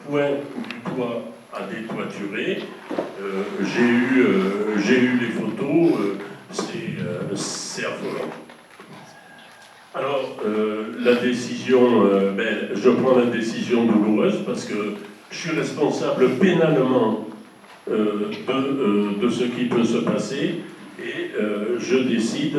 point du toit à détoiturer. J'ai eu les photos, c'est affolant. Alors, la décision, je prends la décision douloureuse parce que je suis responsable pénalement de ce qui peut se passer et je décide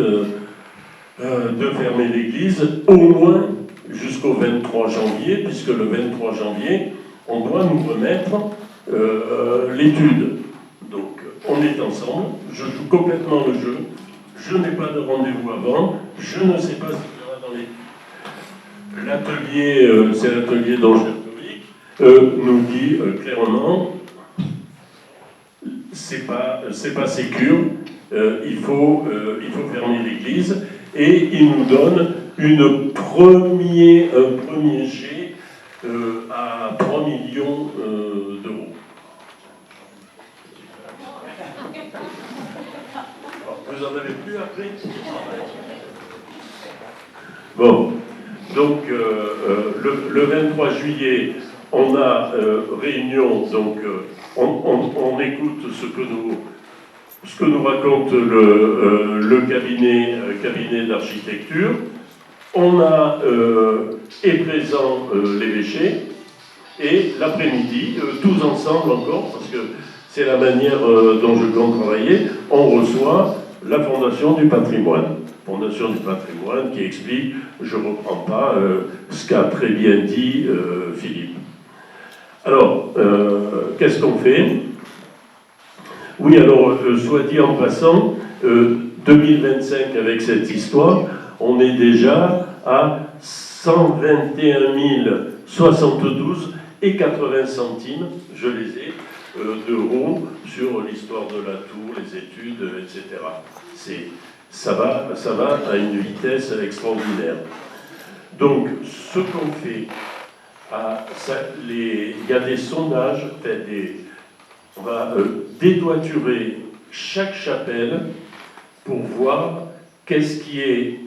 de fermer l'église au moins jusqu'au 23 janvier, puisque le 23 janvier, on doit nous remettre l'étude. Donc, on est ensemble, je joue complètement le jeu, je n'ai pas de rendez-vous avant, je ne sais pas ce qu'il y aura dans l'étude. L'atelier, c'est l'atelier d'Angers catholique, nous dit clairement, c'est pas sécure, il faut fermer l'église, et il nous donne un premier jet à 3 millions d'euros. Vous en avez plus après? Bon, donc le 23 juillet, on a réunion, donc on écoute ce que nous raconte le cabinet d'architecture. On est présent l'évêché, et l'après-midi, tous ensemble encore, parce que c'est la manière dont je compte travailler, on reçoit la Fondation du patrimoine. Fondation du patrimoine qui explique, je ne reprends pas ce qu'a très bien dit Philippe. Alors, qu'est-ce qu'on fait? Oui, alors, soit dit en passant, 2025 avec cette histoire, on est déjà à 121 072 et 80 centimes, je les ai, d'euros sur l'histoire de la tour, les études, etc. Ça va à une vitesse extraordinaire. Donc, ce qu'on fait, il y a des sondages, on va détoiturer chaque chapelle pour voir qu'est-ce qui est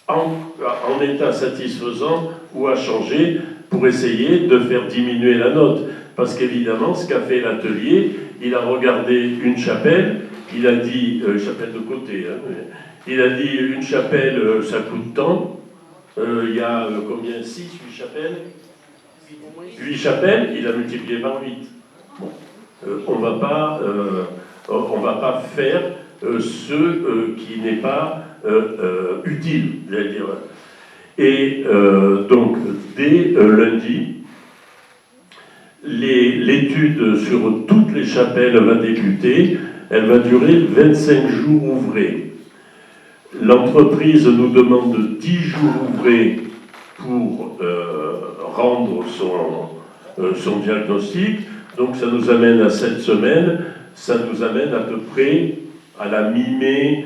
en état satisfaisant ou à changer pour essayer de faire diminuer la note. Parce qu'évidemment, ce qu'a fait l'atelier, il a regardé une chapelle, il a dit, chapelle de côté, il a dit une chapelle, ça coûte tant, il y a combien, 6, 8 chapelles 8 chapelles, il a multiplié par 8. Bon. On ne va pas faire ce qui n'est pas utile, j'allais dire. Et donc, dès lundi, l'étude sur toutes les chapelles va débuter. Elle va durer 25 jours ouvrés. L'entreprise nous demande 10 jours ouvrés pour rendre son diagnostic. Donc ça nous amène à 7 semaines. Ça nous amène à peu près à la mi-mai.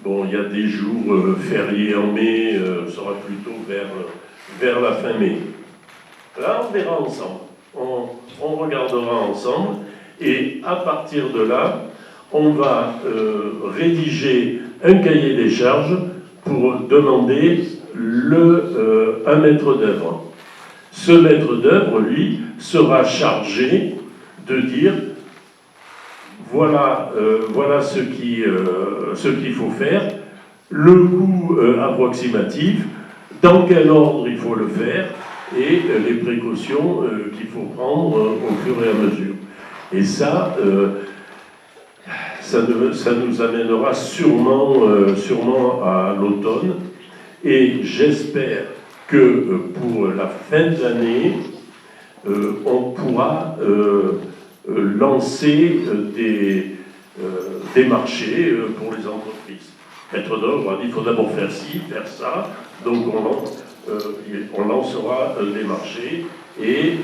Bon, il y a des jours fériés en mai, ça sera plutôt vers la fin mai. Là, on verra ensemble. On regardera ensemble. Et à partir de là, on va rédiger un cahier des charges pour demander un maître d'œuvre. Ce maître d'œuvre, lui, sera chargé de dire voilà ce qu'il faut faire, le coût approximatif, dans quel ordre il faut le faire et les précautions qu'il faut prendre au fur et à mesure. Et ça nous amènera sûrement à l'automne. Et j'espère que pour la fin de l'année, on pourra lancer des marchés pour les entreprises. Maître d'œuvre a dit qu'il faut d'abord faire ci, faire ça. Donc on lancera des marchés et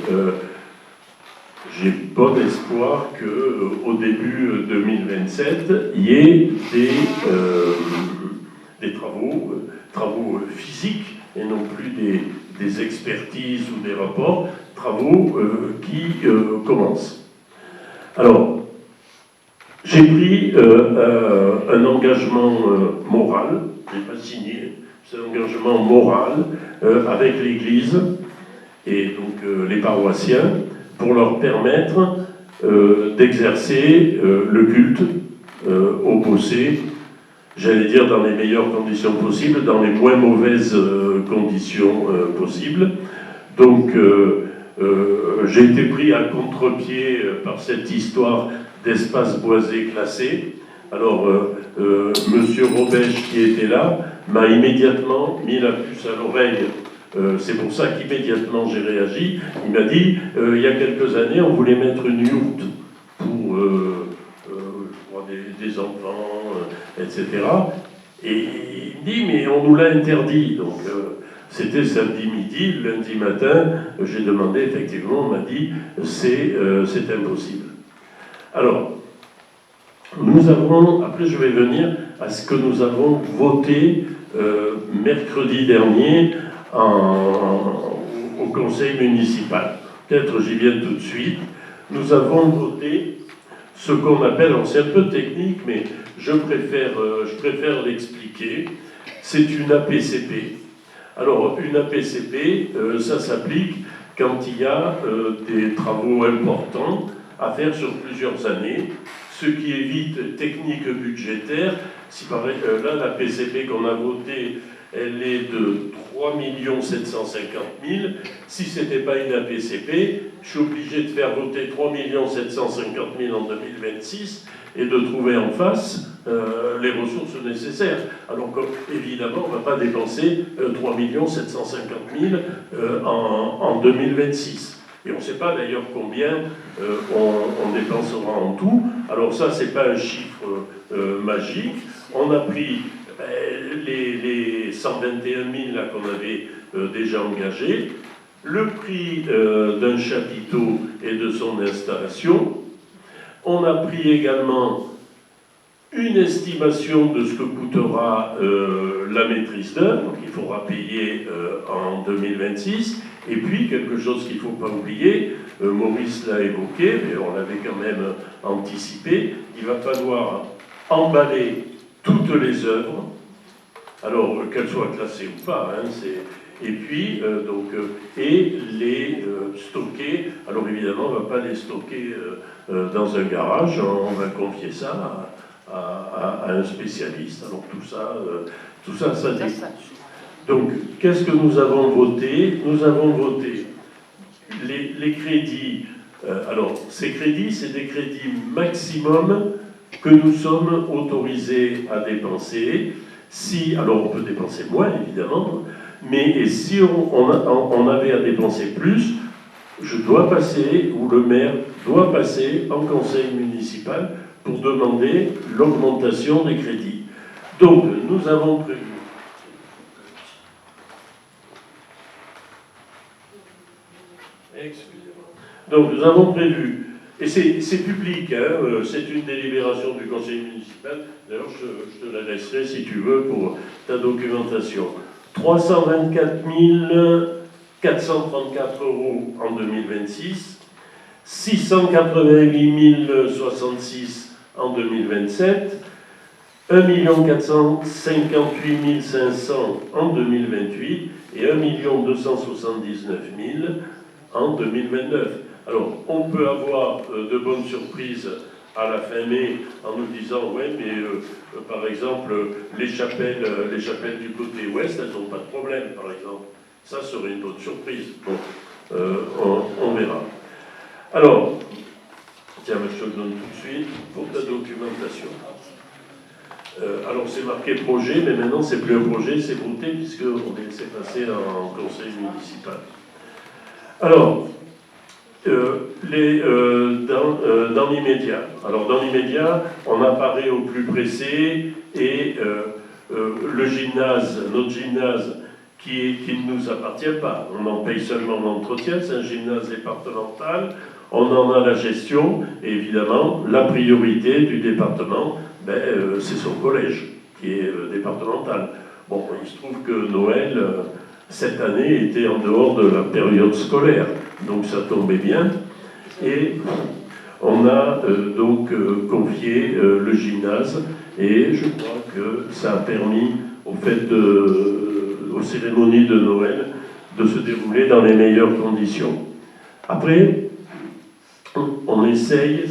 j'ai bon espoir qu'au début 2027, il y ait des travaux physiques et non plus des expertises ou des rapports, travaux qui commencent. Alors, j'ai pris un engagement moral, je n'ai pas signé, c'est un engagement moral avec l'Église, et donc les paroissiens, pour leur permettre d'exercer le culte au Bossé, j'allais dire dans les meilleures conditions possibles, dans les moins mauvaises conditions possibles. Donc j'ai été pris à contre-pied par cette histoire d'espace boisé classé. Alors, Monsieur Robèche, qui était là, m'a immédiatement mis la puce à l'oreille. C'est pour ça qu'immédiatement j'ai réagi. Il m'a dit, il y a quelques années, on voulait mettre une yourte pour je crois des enfants, etc. Et il me dit, mais on nous l'a interdit. Donc, c'était samedi midi, lundi matin, j'ai demandé, effectivement, on m'a dit, c'est impossible. Alors, nous avons, après je vais venir à ce que nous avons voté mercredi dernier au conseil municipal. Peut-être j'y viens tout de suite. Nous avons voté ce qu'on appelle, c'est un peu technique, mais je préfère l'expliquer, c'est une APCP. Alors, une APCP, ça s'applique quand il y a des travaux importants à faire sur plusieurs années, ce qui évite technique budgétaire. Si par exemple, là, la PCP qu'on a votée, elle est de 3 750 000. Si ce n'était pas une APCP, je suis obligé de faire voter 3 750 000 en 2026 et de trouver en face les ressources nécessaires. Alors évidemment, on ne va pas dépenser 3 750 000 en 2026. Et on ne sait pas d'ailleurs combien on dépensera en tout. Alors ça, ce n'est pas un chiffre magique. On a pris les 121 000 là, qu'on avait déjà engagés, le prix d'un chapiteau et de son installation. On a pris également une estimation de ce que coûtera la maîtrise d'œuvre, qu'il faudra payer en 2026, et puis quelque chose qu'il ne faut pas oublier, Maurice l'a évoqué, mais on l'avait quand même anticipé, il va falloir emballer toutes les œuvres, alors qu'elles soient classées ou pas, hein, et puis et les stocker. Alors évidemment, on ne va pas les stocker dans un garage, on va confier ça à un spécialiste. Alors tout ça, ça dit. Donc, qu'est-ce que nous avons voté? Nous avons voté les crédits. Alors, ces crédits, c'est des crédits maximum que nous sommes autorisés à dépenser. Alors on peut dépenser moins, évidemment, mais si on avait à dépenser plus, je dois passer, ou le maire doit passer en conseil municipal pour demander l'augmentation des crédits. Donc, nous avons prévu. Excusez-moi. Donc, nous avons prévu, et c'est public, hein, c'est une délibération du conseil municipal, d'ailleurs je te la laisserai si tu veux pour ta documentation. 324 434 € en 2026, 688 066 en 2027, 1 458 500 en 2028 et 1 279 000 en 2029. Alors, on peut avoir de bonnes surprises à la fin mai en nous disant, ouais, mais par exemple, les chapelles du côté ouest, elles n'ont pas de problème, par exemple. Ça serait une bonne surprise. Bon, on verra. Alors, tiens, je te le donne tout de suite pour ta documentation. Alors, c'est marqué projet, mais maintenant, c'est plus un projet, c'est voté, puisqu'on s'est passé en conseil municipal. Alors, dans l'immédiat. Alors, dans l'immédiat, on apparaît au plus pressé et le gymnase, notre gymnase, qui ne nous appartient pas. On en paye seulement l'entretien, c'est un gymnase départemental, on en a la gestion, et évidemment, la priorité du département, c'est son collège, qui est départemental. Bon, il se trouve que Noël, cette année, était en dehors de la période scolaire, donc ça tombait bien, et on a donc confié le gymnase, et je crois que ça a permis, aux cérémonies de Noël, se dérouler dans les meilleures conditions. Après, on essaye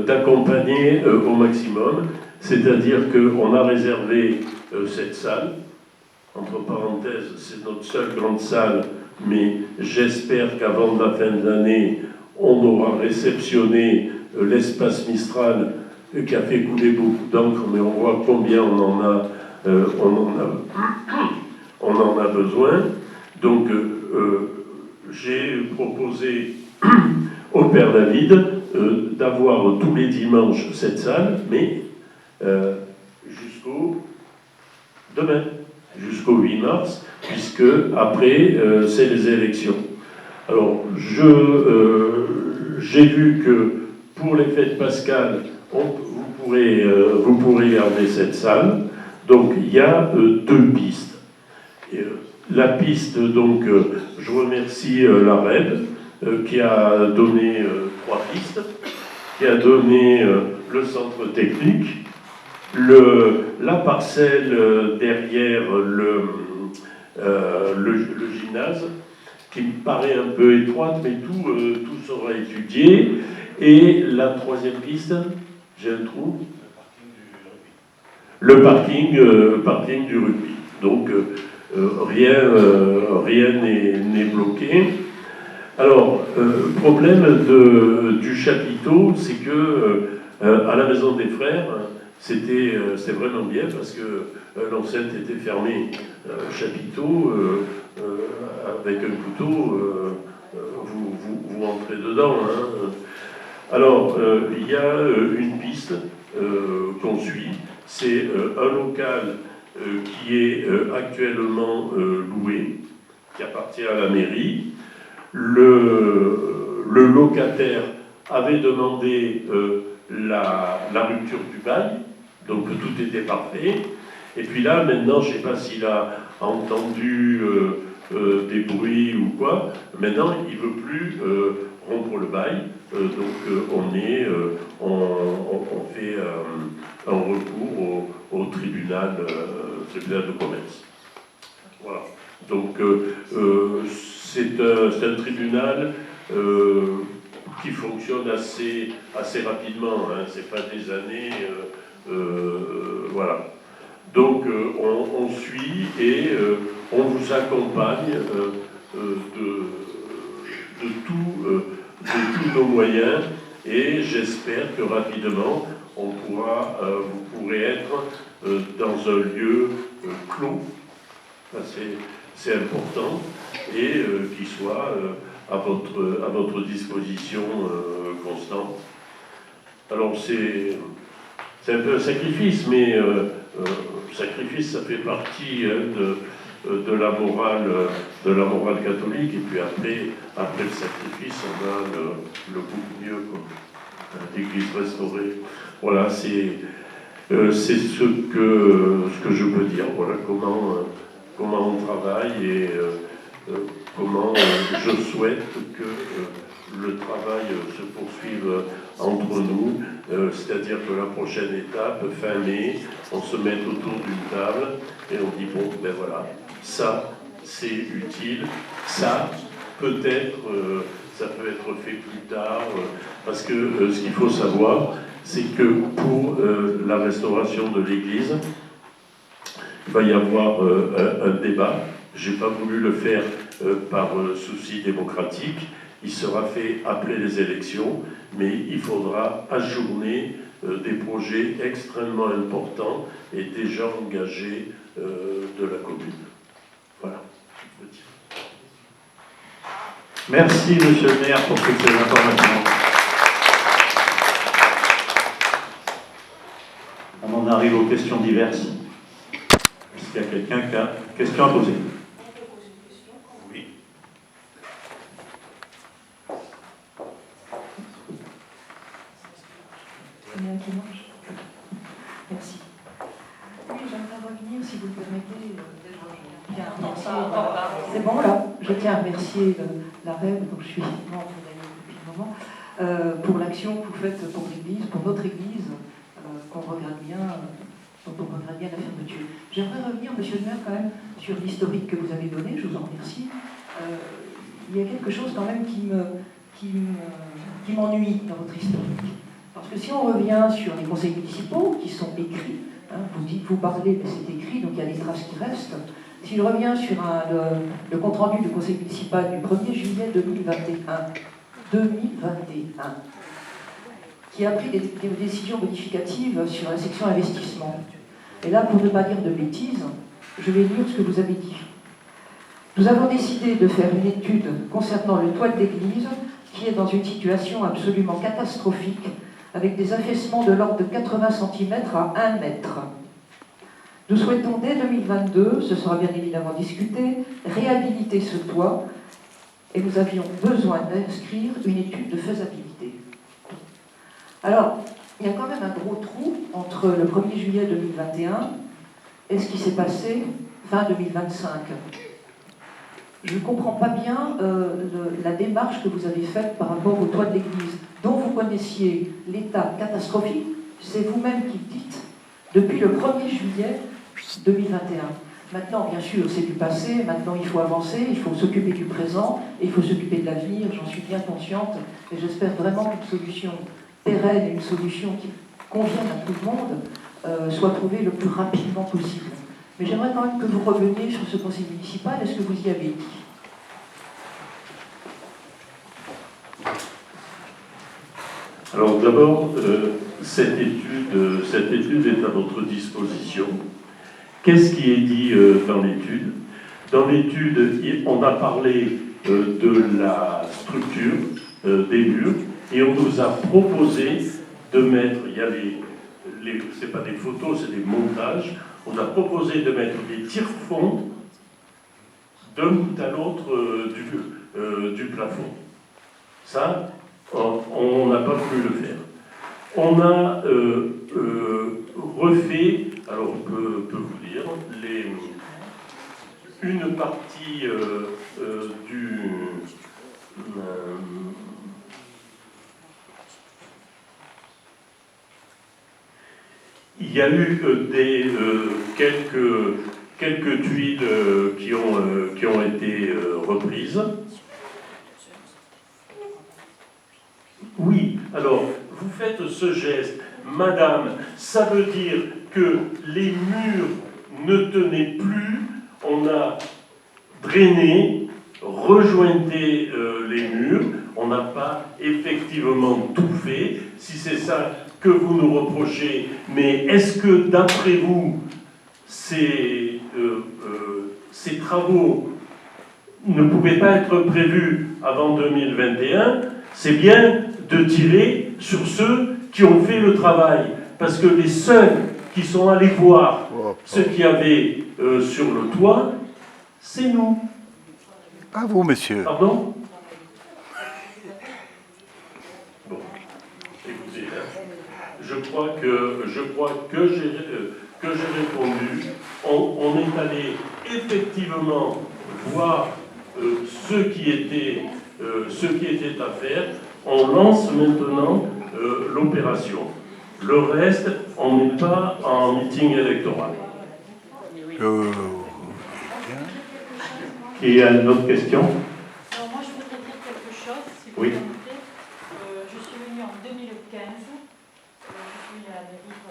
d'accompagner au maximum, c'est-à-dire qu'on a réservé cette salle. Entre parenthèses, c'est notre seule grande salle, mais j'espère qu'avant la fin de l'année, on aura réceptionné l'espace Mistral qui a fait couler beaucoup d'encre, mais on voit combien on en a besoin. Donc, j'ai proposé au Père David d'avoir tous les dimanches cette salle, mais jusqu'au demain, jusqu'au 8 mars, puisque après, c'est les élections. Alors, j'ai vu que pour les fêtes pascales, vous pourrez garder cette salle. Donc, il y a deux pistes. La piste, donc, je remercie la REB qui a donné 3 pistes, qui a donné le centre technique, la parcelle derrière le gymnase, qui me paraît un peu étroite, mais tout sera étudié. Et la 3e piste, j'ai un trou, le parking du rugby. Donc, rien n'est bloqué. Alors, le problème du chapiteau, c'est que à la Maison des Frères, c'était vraiment bien parce que l'enceinte était fermée. Chapiteau, avec un couteau, vous entrez dedans. Hein. Alors, il y a une piste qu'on suit. C'est un local qui est actuellement loué, qui appartient à la mairie. Le locataire avait demandé la rupture du bail, donc tout était parfait. Et puis là, maintenant, je ne sais pas s'il a entendu des bruits ou quoi, maintenant, il ne veut plus rompre le bail. Donc, on fait un recours au tribunal de commerce. Voilà. Donc, c'est un tribunal qui fonctionne assez rapidement. Hein. Ce n'est pas des années. Voilà. Donc, on suit et on vous accompagne de tous nos moyens. Et j'espère que rapidement, vous pourrez être dans un lieu clos. C'est important, et qui soit à votre disposition constante. Alors c'est un peu un sacrifice, mais sacrifice, ça fait partie de la morale catholique, et puis après le sacrifice, on a le beaucoup mieux, l'Église restaurée. Voilà, c'est ce que je peux dire. Voilà comment on travaille et comment je souhaite que le travail se poursuive entre nous, c'est-à-dire que la prochaine étape, fin mai, on se met autour d'une table et on dit bon, ben voilà, ça c'est utile, ça peut-être, ça peut être fait plus tard, parce que ce qu'il faut savoir, c'est que pour la restauration de l'Église, il va y avoir un débat. Je n'ai pas voulu le faire par souci démocratique. Il sera fait après les élections, mais il faudra ajourner des projets extrêmement importants et déjà engagés de la commune. Voilà. Merci, monsieur le maire, pour toutes ces informations. On en arrive aux questions diverses. Est-ce qu'il y a quelqu'un qui a une question à poser? Oui. Merci. Oui, j'aimerais revenir, si vous le permettez. C'est bon là. Je tiens à remercier la REB, dont je suis membre d'ailleurs depuis un moment, pour l'action que vous faites pour l'Église, pour notre Église, qu'on regarde bien, dont on regarde bien la fermeture. J'aimerais revenir, monsieur le maire, quand même, sur l'historique que vous avez donné, je vous en remercie. il y a quelque chose quand même qui m'ennuie dans votre historique. Parce que si on revient sur les conseils municipaux qui sont écrits, hein, vous parlez, mais c'est écrit, donc il y a des traces qui restent. Si je reviens sur le compte-rendu du conseil municipal du 1er juillet 2021, qui a pris des décisions modificatives sur la section investissement. Et là, pour ne pas dire de bêtises, je vais lire ce que vous avez dit. Nous avons décidé de faire une étude concernant le toit de l'église, qui est dans une situation absolument catastrophique, avec des affaissements de l'ordre de 80 cm à 1 mètre. Nous souhaitons dès 2022, ce sera bien évidemment discuté, réhabiliter ce toit, et nous avions besoin d'inscrire une étude de faisabilité. Alors, il y a quand même un gros trou entre le 1er juillet 2021 et ce qui s'est passé fin 2025. Je ne comprends pas bien la démarche que vous avez faite par rapport au toit de l'église, dont vous connaissiez l'état catastrophique, c'est vous-même qui le dites, depuis le 1er juillet 2021. Maintenant, bien sûr, c'est du passé, maintenant il faut avancer, il faut s'occuper du présent, et il faut s'occuper de l'avenir, j'en suis bien consciente, et j'espère vraiment qu'une solution pérenne et une solution qui convienne à tout le monde soit trouvée le plus rapidement possible. Mais j'aimerais quand même que vous reveniez sur ce conseil municipal, est-ce que vous y avez dit? Alors d'abord, cette étude est à votre disposition. Qu'est-ce qui est dit dans l'étude? Dans l'étude, on a parlé de la structure des murs et on nous a proposé de mettre, il y a c'est pas des photos, c'est des montages, on a proposé de mettre des tire-fonds d'un bout à l'autre du plafond. Ça, on n'a pas pu le faire. On a refait, alors je peux vous dire, une partie il y a eu quelques tuiles qui ont été reprises. Oui, alors, vous faites ce geste, madame, ça veut dire que les murs ne tenaient plus, on a drainé, rejointé les murs, on n'a pas effectivement tout fait, si c'est ça que vous nous reprochez, mais est-ce que d'après vous, ces travaux ne pouvaient pas être prévus avant 2021? C'est bien de tirer sur ceux qui ont fait le travail. Parce que les seuls qui sont allés voir ce qu'il y avait sur le toit, c'est nous. Pas vous, monsieur. Pardon? Bon, écoutez, je crois que j'ai répondu. On est allé effectivement voir ce qui était à faire. On lance maintenant l'opération. Le reste, on n'est pas en meeting électoral. Qui a une autre question? Alors moi, je voudrais dire quelque chose, si vous Oui. permettez. Je suis venue en 2015. Je suis à la mairie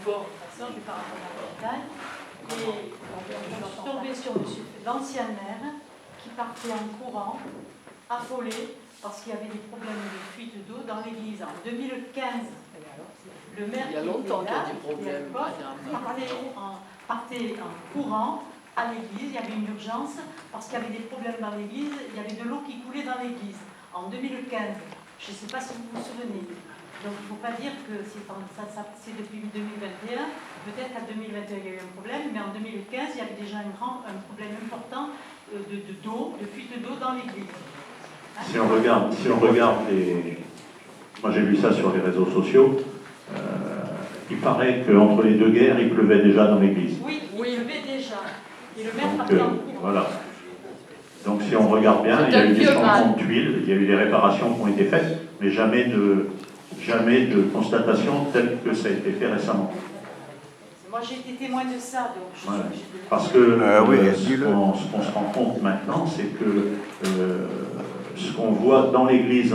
pour je suis par rapport à la capitale. Et je suis tombée sur l'ancien maire qui partait en courant, affolé, parce qu'il y avait des problèmes de fuite d'eau dans l'église. En 2015, le maire qui était là, partait en courant à l'église, il y avait une urgence, parce qu'il y avait des problèmes dans l'église, il y avait de l'eau qui coulait dans l'église. En 2015, je ne sais pas si vous vous souvenez. Donc il ne faut pas dire que c'est depuis 2021, peut-être qu'à 2021 il y a eu un problème, mais en 2015 il y avait déjà un problème important de fuite d'eau dans l'église. Si on regarde moi j'ai vu ça sur les réseaux sociaux, il paraît qu'entre les deux guerres, il pleuvait déjà dans l'église. Oui, il pleuvait déjà. Et le maire partait en courant. Voilà. Donc si on regarde bien, il y a eu des changements de tuiles, il y a eu des réparations qui ont été faites, mais jamais de constatation telle que ça a été fait récemment. Moi, j'ai été témoin de ça, donc je suis Voilà. obligée de le dire. Parce que oui, ce dis-le. qu'on se rend compte maintenant, c'est que ce qu'on voit dans l'Église